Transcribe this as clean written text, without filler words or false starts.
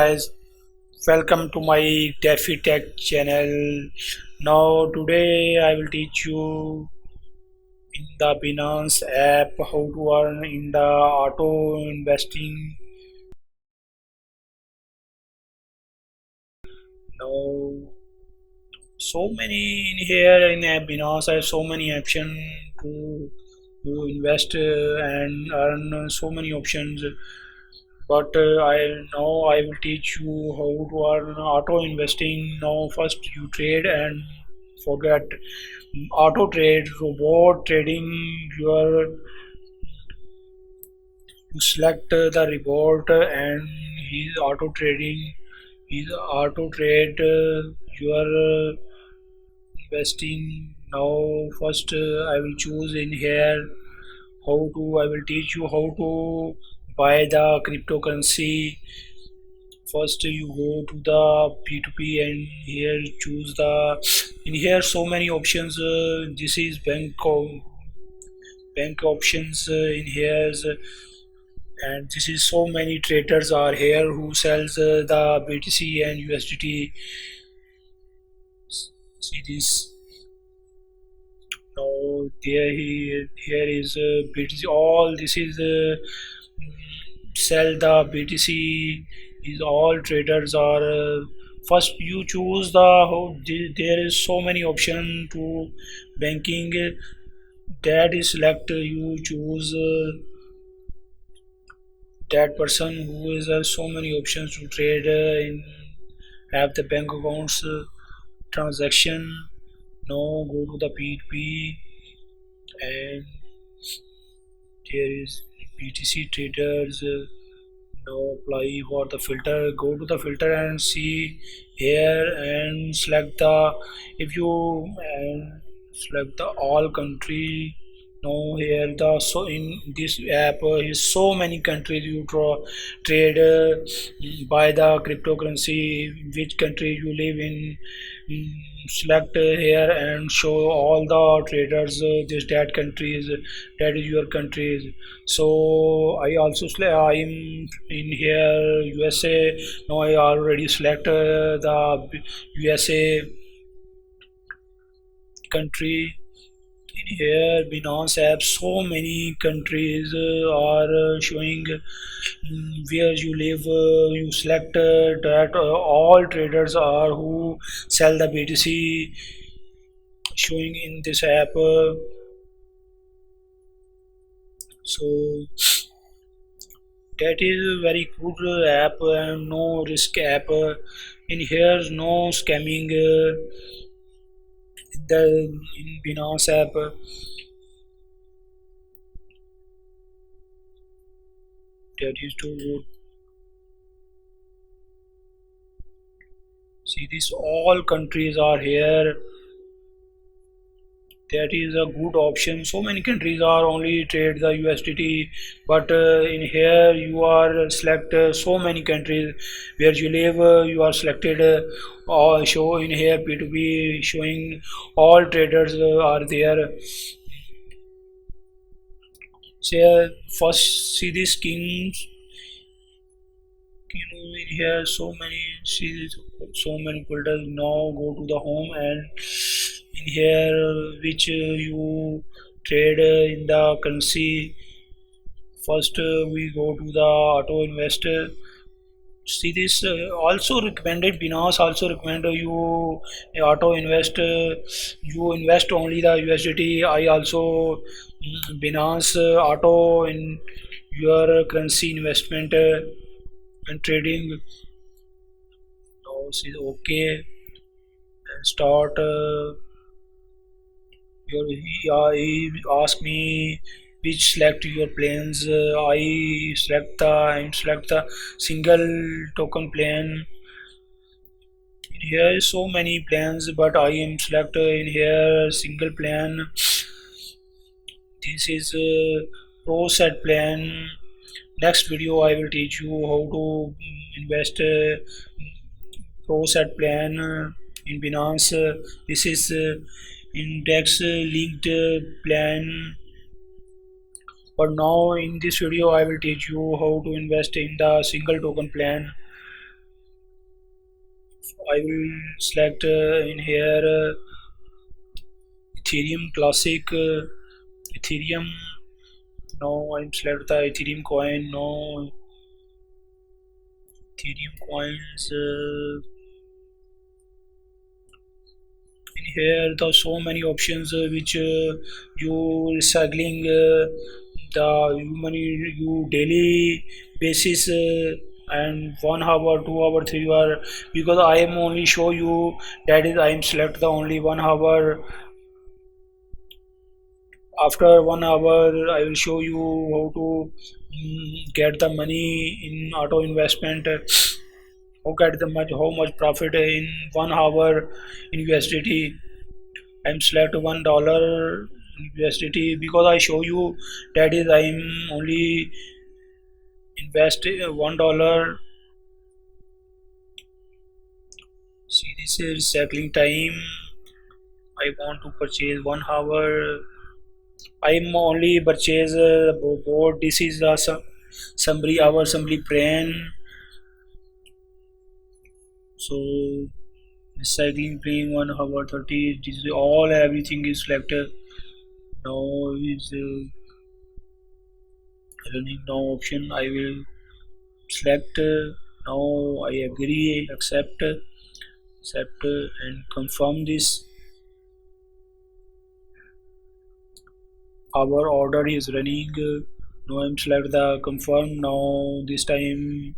guys, welcome to my DeFi Tech channel. Now today I will teach you in the Binance app how to earn in the auto investing. Now so many in here in Binance I have so many options to invest and earn so many options. But I will teach you how to earn auto investing. Now first you trade and forget auto trade, robot trading. You select the robot and he's auto trading. He's auto trade. You are investing. Now first I will choose in here how to. I will teach you how to buy the cryptocurrency. First you go to the P2P and here choose the in here so many options. This is bank options in here, and this is so many traders are here who sells the BTC and USDT. See this. Now here is BTC. All this is sell the BTC. Is all traders are first you choose the how there is so many option to banking that is select. You choose that person who is so many options to trade in have the bank accounts transaction. Now go to the P2P and there is BTC traders. Now apply for the filter. Go to the filter and see here and select the if you and select the all country. Now here the so in this app is so many countries you trade by the cryptocurrency. Which country you live in, select here and show all the traders. This that countries, that is your countries. So I also I am in here USA. Now I already select the USA country. In here Binance app so many countries are showing where you live. You select that all traders are who sell the BTC showing in this app. So that is a very good app and no risk app. In here no scamming the in Binance app. That is too good. See this all countries are here. That is a good option. So many countries are only trade the USDT, but in here you are select so many countries where you live. You are selected. Or show in here P2P showing all traders are there. Say first see this kings. In here so many see so many filters. Now go to the home and in here which you trade in the currency. First we go to the auto investor. See this also recommended. Binance also recommend you auto invest. You invest only the USDT. I also Binance auto in your currency investment and trading. Now see okay and start. He asked me which select your plans. I select the single token plan. Here is so many plans, but I am select in here single plan. This is pro set plan. Next video I will teach you how to invest pro set plan in Binance. This is index linked plan. But now in this video I will teach you how to invest in the single token plan. I will select in here Ethereum Classic, Ethereum. No, I'm select the Ethereum coin. No, Ethereum coins. In here, there are so many options which you recycling the money you daily basis. And 1 hour, 2 hour, 3 hour, because I am only show you that is I am select the only 1 hour. After 1 hour I will show you how to get the money in auto investment, how get the much how much profit in 1 hour in USDT. I'm select $1 in USDT because I show you that is I'm only invest $1. See, this is recycling time. I want to purchase 1 hour. I'm only purchase board. This is the summary our summary plan. So recycling plan 1 hour 30. This is all everything is selected. Now is running now option. I will select. Now I agree, accept, and confirm this. Our order is running. Now I'm select the confirm. Now this time